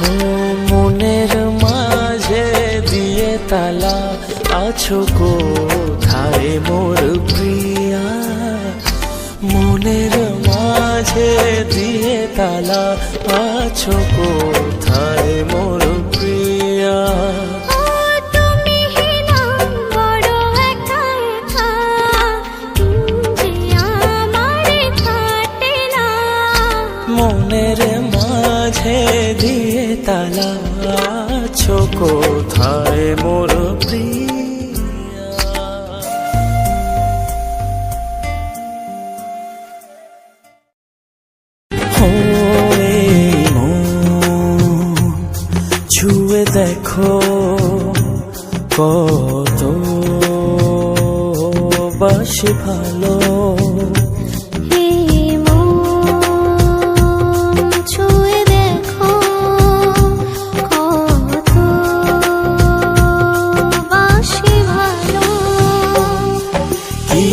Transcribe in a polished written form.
ও মনের মাঝে দিয়ে তালা আছো কোথায় মোর প্রিয়া, মনের মাঝে দিয়ে তালা আছো কোথায় মোর প্রিয়া। মনের মাঝে দিয়ে তালা আছো কোথায় মোর প্রিয়া। এই মন ছুঁয়ে দেখো কত বাসি ভালো, কি